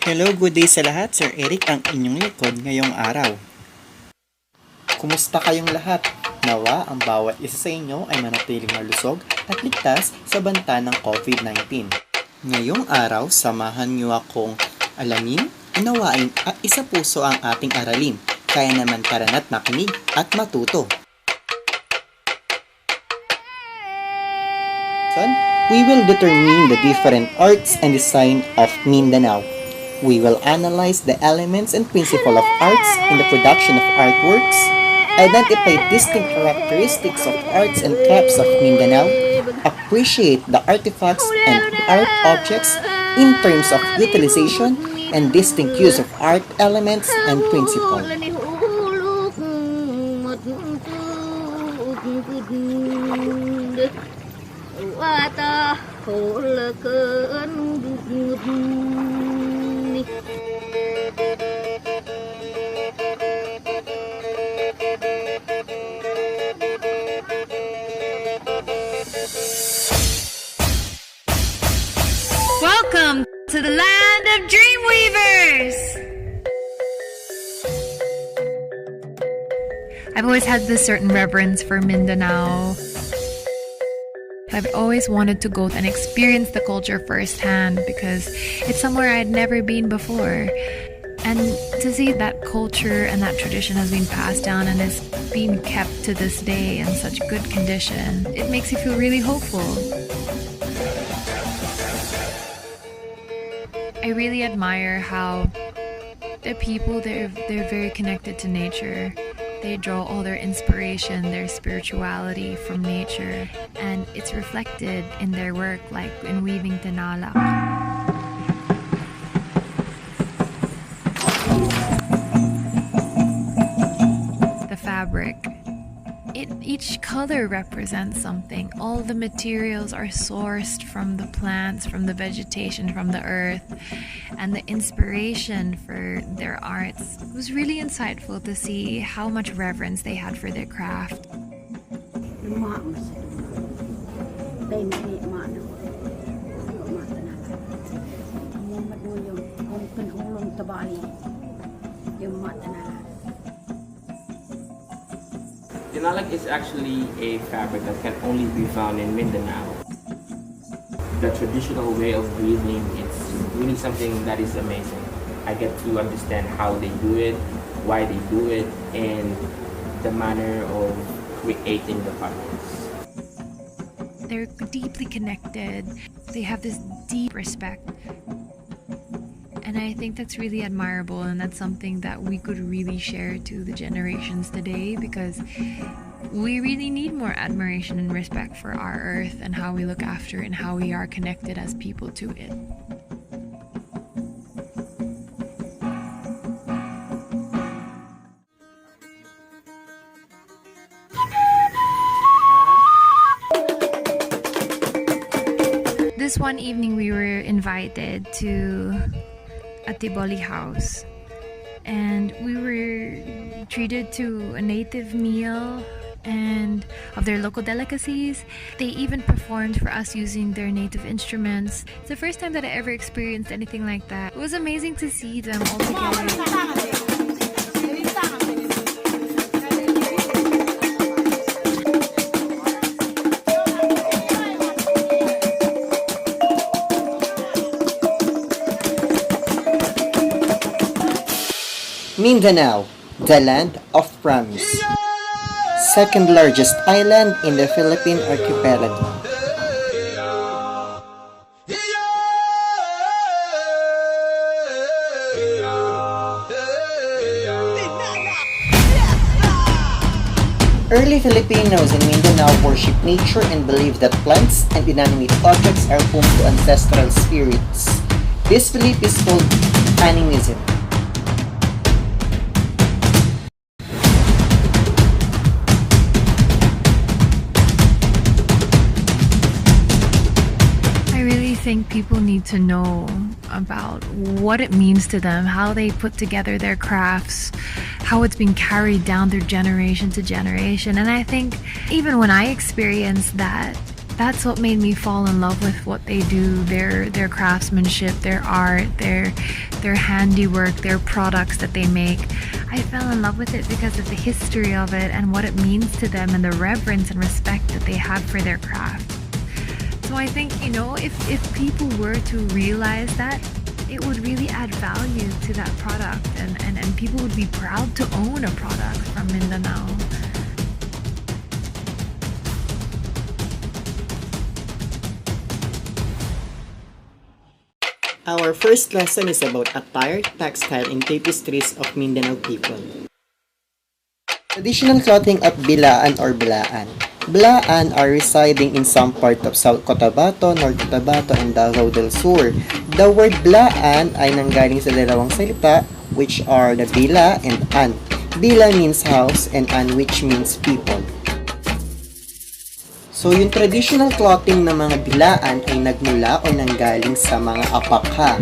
Hello, good day sa lahat. Sir Eric ang inyong likod ngayong araw. Kumusta kayong lahat? Nawa ang bawat isa sa inyo ay manatiling malusog at ligtas sa banta ng COVID-19. Ngayong araw, samahan niyo akong alamin, unawain at isa puso ang ating aralin. Kaya naman tarana't makinig at matuto. We will determine the different arts and design of Mindanao. We will analyze the elements and principles of arts in the production of artworks, identify distinct characteristics of arts and crafts of Mindanao, appreciate the artifacts and art objects in terms of utilization and distinct use of art elements and principles. Welcome to the land of dreamweavers! I've always had this certain reverence for Mindanao. I've always wanted to go and experience the culture firsthand because it's somewhere I'd never been before. And to see that culture and that tradition has been passed down and is being kept to this day in such good condition, it makes you feel really hopeful. I really admire how the people, they're very connected to nature. They draw all their inspiration, their spirituality from nature, and it's reflected in their work, like in weaving tinala. The fabric. Each color represents something. All the materials are sourced from the plants, from the vegetation, from the earth, and the inspiration for their arts. It was really insightful to see how much reverence they had for their craft. Tinalag is actually a fabric that can only be found in Mindanao. The traditional way of weaving, it's really something that is amazing. I get to understand how they do it, why they do it, and the manner of creating the patterns. They're deeply connected. They have this deep respect. And I think that's really admirable, and that's something that we could really share to the generations today, because we really need more admiration and respect for our earth and how we look after it and how we are connected as people to it. This one evening we were invited to a Tiboli house, and we were treated to a native meal and of their local delicacies. They even performed for us using their native instruments. It's the first time that I ever experienced anything like that. It was amazing to see them all together. Mindanao, the land of promise. Second largest island in the Philippine archipelago. Early Filipinos in Mindanao worship nature and believe that plants and inanimate objects are home to ancestral spirits. This belief is called animism. I think people need to know about what it means to them, how they put together their crafts, how it's been carried down through generation to generation. And I think even when I experienced that, that's what made me fall in love with what they do, their craftsmanship, their art, their their handiwork, their products that they make. I fell in love with it because of the history of it and what it means to them and the reverence and respect that they have for their craft. So I think, if people were to realize that, it would really add value to that product, and people would be proud to own a product from Mindanao. Our first lesson is about attire, textile, and tapestries of Mindanao people. Traditional clothing of Bilaan or Bilaan. Bilaan are residing in some part of South Cotabato, North Cotabato, and Davao del Sur. The word Bilaan ay nanggaling sa dalawang salita, which are the Bila and An. Bila means house and An, which means people. So, yung traditional clothing ng mga Bilaan ay nagmula o nanggaling sa mga abaka.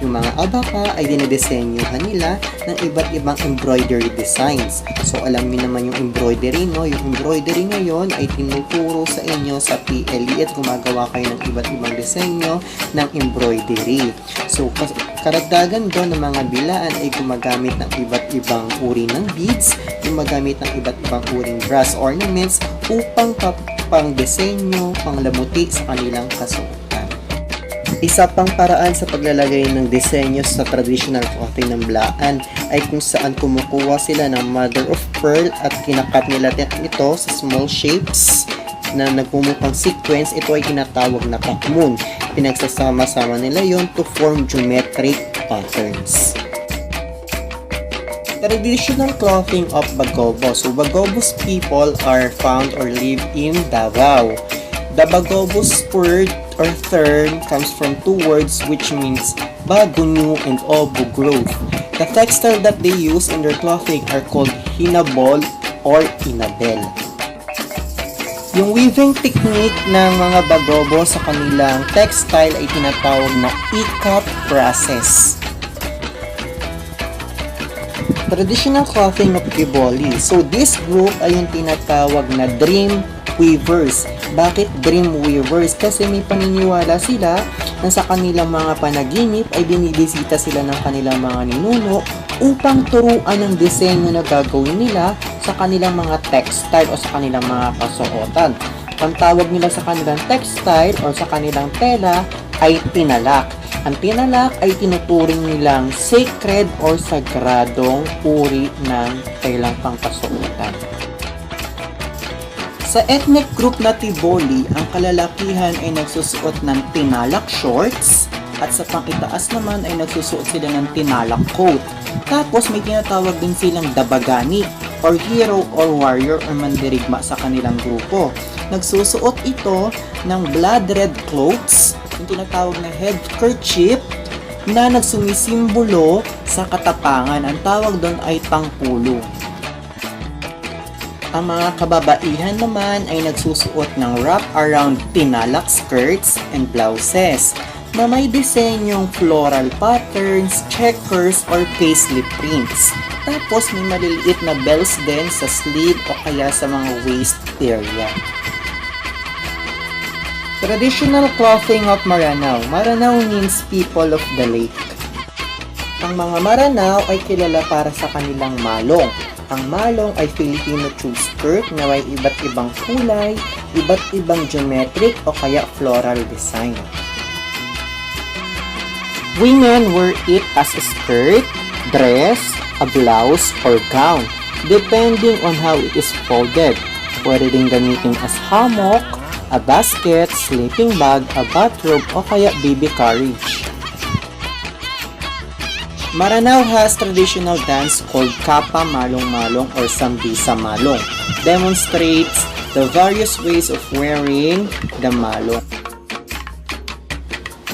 Yung mga abaka ay dinidesenyohan nila ng iba't ibang embroidery designs. So, alam niyo naman yung embroidery, no? Yung embroidery ngayon ay tinuturo sa inyo sa PLE at gumagawa kayo ng iba't ibang disenyo ng embroidery. So, karagdagan doon ng mga Bilaan ay gumagamit ng iba't ibang uri ng beads, gumagamit ng iba't ibang uring brass ornaments upang pang disenyo, panglamuti sa kanilang kasuotan. Isa pang paraan sa paglalagay ng disenyo sa traditional clothing ng Bilaan ay kung saan kumukuha sila ng mother of pearl at kinakat nila ito sa small shapes na nagmumukhang sequence. Ito ay tinatawag na pakmun. Pinagsasama-sama nila yon to form geometric patterns. Traditional clothing of Bagobo. So, Bagobos people are found or live in Davao. The Bagobos word or term comes from two words which means bago, new, and obo, growth. The textile that they use in their clothing are called hinabol or inabel. Yung weaving technique ng mga Bagobo sa kanilang textile ay tinatawag na ikat process. Traditional clothing of Kiboli. So, this group ay yung tinatawag na dream weavers. Bakit dream weavers? Kasi may paniniwala sila na sa kanilang mga panaginip ay binibisita sila ng kanilang mga ninuno upang turuan ng disenyo na gagawin nila sa kanilang mga textile o sa kanilang mga kasuotan. Ang tawag nila sa kanilang textile o sa kanilang tela ay tinalak. Ang tinalak ay tinuturing nilang sacred or sagradong uri ng telang pangkasuotan. Sa ethnic group na Tiboli, ang kalalakihan ay nagsusuot ng tinalak shorts at sa pangitaas naman ay nagsusuot sila ng tinalak coat. Tapos may tinatawag din silang dabagani or hero or warrior or mandirigma sa kanilang grupo. Nagsusuot ito ng blood red clothes, yung tinatawag na head kerchief na nagsumisimbolo sa katapangan. Ang tawag doon ay tangpulo. Ang mga kababaihan naman ay nagsusuot ng wrap around tinalak skirts and blouses na may disenyong floral patterns, checkers, or paisley prints. Tapos may maliliit na bells din sa sleeve o kaya sa mga waist area. Traditional clothing of Maranao. Maranao means people of the lake. Ang mga Maranao ay kilala para sa kanilang malong. Ang malong ay Filipino tube skirt na may iba't ibang kulay, iba't ibang geometric o kaya floral design. Women wear it as a skirt, dress, a blouse, or gown, depending on how it is folded. Pwede din gamitin as hammock, a basket, sleeping bag, a bathrobe, o kaya baby carriage. Maranao has traditional dance called Kapa Malong-Malong or Sambisa Malong. Demonstrates the various ways of wearing the malong.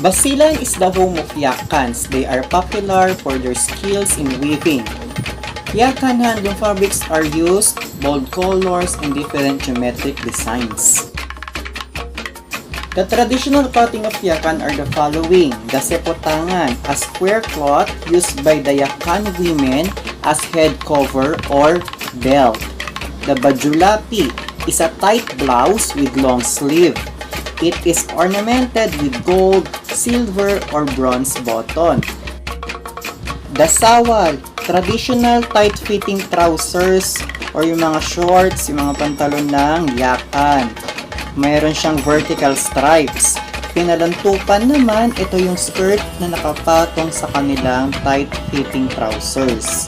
Basilan is the home of Yakans. They are popular for their skills in weaving. Yakan handloom fabrics are used, bold colors, and different geometric designs. The traditional clothing of Yakan are the following: the sepotangan, a square cloth used by the Yakan women as head cover or belt. The bajulapi is a tight blouse with long sleeve. It is ornamented with gold, silver, or bronze button. The sawal, traditional tight-fitting trousers or yung mga shorts, yung mga pantalon ng yakan. Mayroon siyang vertical stripes. Pinalantupan naman, ito yung skirt na nakapatong sa kanilang tight-fitting trousers.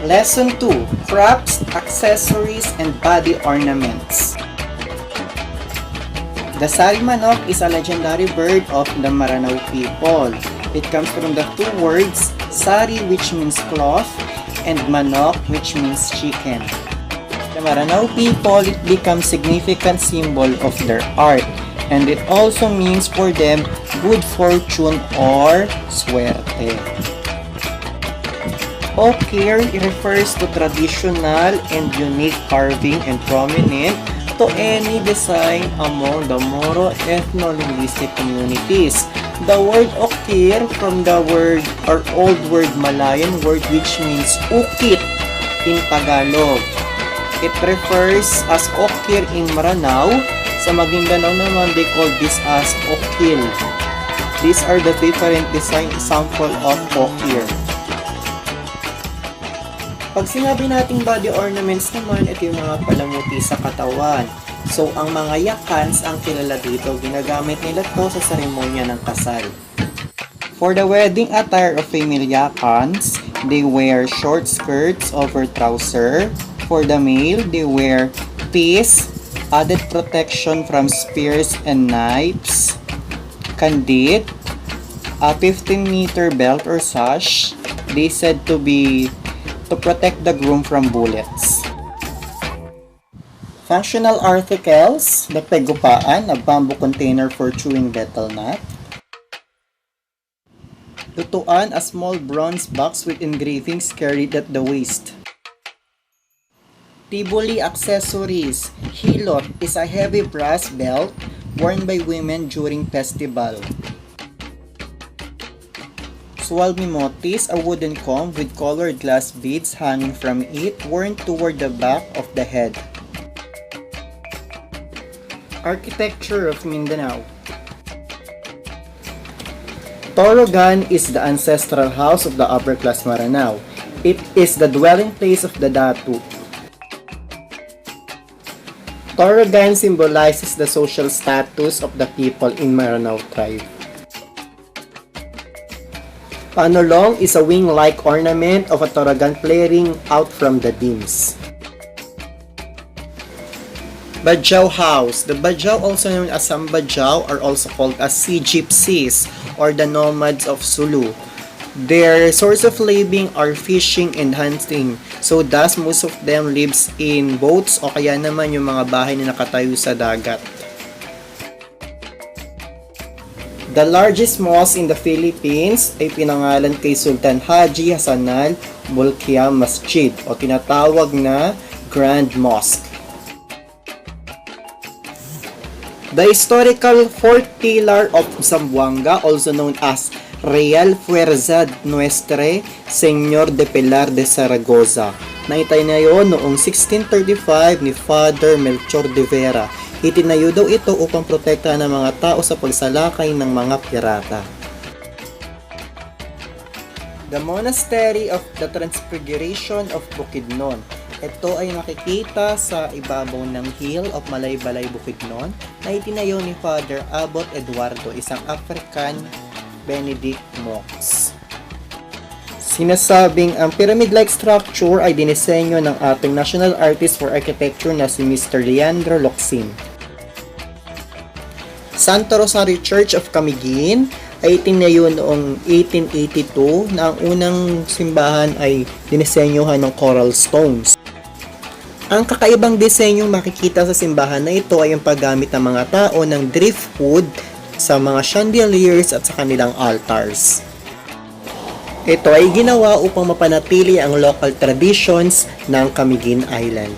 Lesson 2. Props, accessories, and body ornaments. The sari manok is a legendary bird of the Maranao people. It comes from the two words, sari which means cloth and manok which means chicken. The Maranao people, it becomes significant symbol of their art, and it also means for them good fortune or suerte. Okir refers to traditional and unique carving and prominent to any design among the Moro ethno-linguistic communities. The word okir from the word or old word Malayan word which means ukit in Tagalog. It refers as okir in Maranao. Sa Mindanao naman, they call this as okil. These are the different design example of okir. Pag sinabi nating body ornaments naman, ito yung mga palamuti sa katawan. So, ang mga yakans ang kilala dito. Ginagamit nila to sa seremonya ng kasal. For the wedding attire of female yakans, they wear short skirts over trouser. For the male, they wear piece, added protection from spears and knives, kandit, a 15-meter belt or sash. They said to protect the groom from bullets. Functional articles, the pegupaan, a bamboo container for chewing betel nut. Lutuan, a small bronze box with engravings carried at the waist. Tiboli accessories, hilot is a heavy brass belt worn by women during festival. Sualmimotis, a wooden comb with colored glass beads hanging from it, worn toward the back of the head. Architecture of Mindanao. Torogan is the ancestral house of the upper-class Maranao. It is the dwelling place of the Datu. Torogan symbolizes the social status of the people in Maranao tribe. Panolong is a wing-like ornament of a torogan flaring out from the beams. Badjao House. The Badjao, also known as Sambadjao, are also called as sea gypsies or the nomads of Sulu. Their source of living are fishing and hunting. So thus, most of them lives in boats o kaya naman yung mga bahay na nakatayo sa dagat. The largest mosque in the Philippines ay pinangalan kay Sultan Haji Hasanal Bolkiah Masjid o tinatawag na Grand Mosque. The historical fourth pillar of Zamboanga, also known as Real Fuerza Nuestra Señor de Pilar de Zaragoza. Naitayo noong 1635 ni Father Melchor de Vera. Itinayo daw ito upang protektahan ng mga tao sa pagsalakay ng mga pirata. The Monastery of the Transfiguration of Bukidnon. Ito ay makikita sa ibabaw ng Hill of Malaybalay, Bukidnon na itinayo ni Father Abbot Eduardo, isang African Benedict monks. Sinasabing ang pyramid-like structure ay dinisenyo ng ating national artist for architecture na si Mr. Leandro Locsin. Santo Rosario Church of Camiguin ay itinayo noong 1882 na ang unang simbahan ay dinisenyohan ng coral stones. Ang kakaibang disenyong makikita sa simbahan na ito ay ang paggamit ng mga tao ng driftwood sa mga chandeliers at sa kanilang altars. Ito ay ginawa upang mapanatili ang local traditions ng Camiguin Island.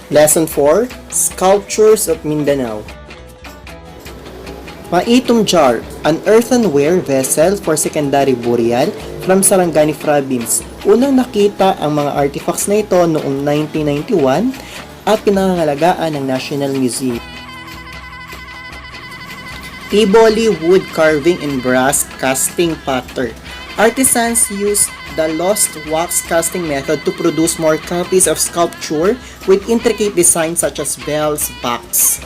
Lesson 4, Sculptures of Mindanao. Maitom jar, an earthenware vessel for secondary burial from Sarangani Province. Unang nakita ang mga artifacts na ito noong 1991 at pinangangalagaan ng National Museum. Tivoli wood carving and brass casting pattern. Artisans use the lost wax casting method to produce more copies of sculpture with intricate designs such as bells, backs.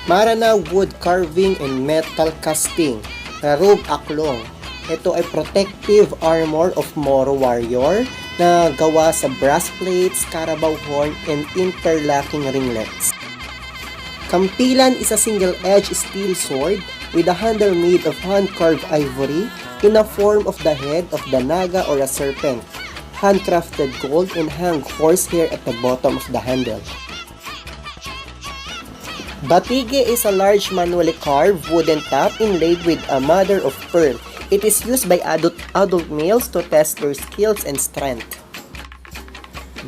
Marana wood carving and metal casting. Rarug aklong. Ito ay protective armor of Moro warrior na gawa sa brass plates, carabao horn, and interlocking ringlets. Kampilan is a single-edged steel sword with a handle made of hand-carved ivory in the form of the head of the naga or a serpent, handcrafted gold and hang horsehair at the bottom of the handle. Batige is a large manually carved wooden top inlaid with a mother of pearl. It is used by adult males to test their skills and strength.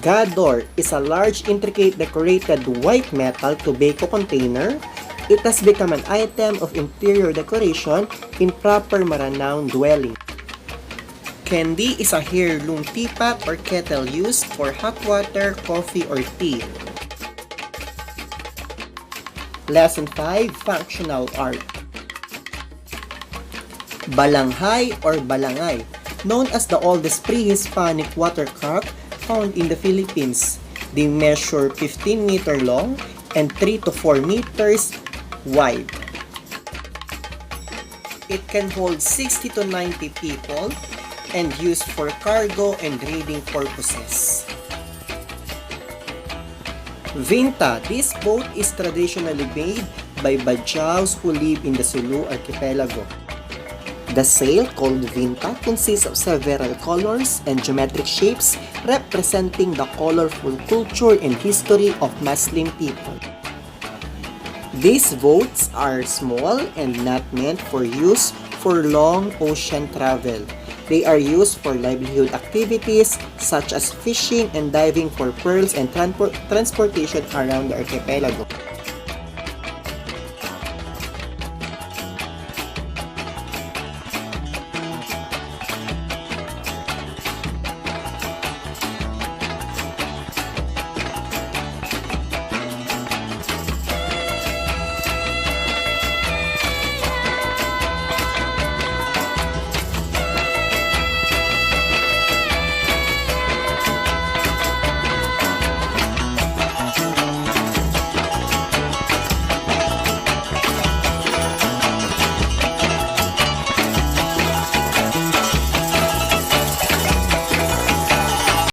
Gador is a large, intricate, decorated white metal tobacco container. It has become an item of interior decoration in proper Maranao dwelling. Kendi is a heirloom teapot or kettle used for hot water, coffee, or tea. Lesson 5, Functional Art. Balanghay or balangay, known as the oldest pre-Hispanic watercraft found in the Philippines. They measure 15 meter long and 3 to 4 meters wide. It can hold 60 to 90 people and used for cargo and trading purposes. Vinta. This boat is traditionally made by Badjaos who live in the Sulu archipelago. The sail, called vinta, consists of several colors and geometric shapes representing the colorful culture and history of Muslim people. These boats are small and not meant for use for long ocean travel. They are used for livelihood activities such as fishing and diving for pearls and transportation around the archipelago.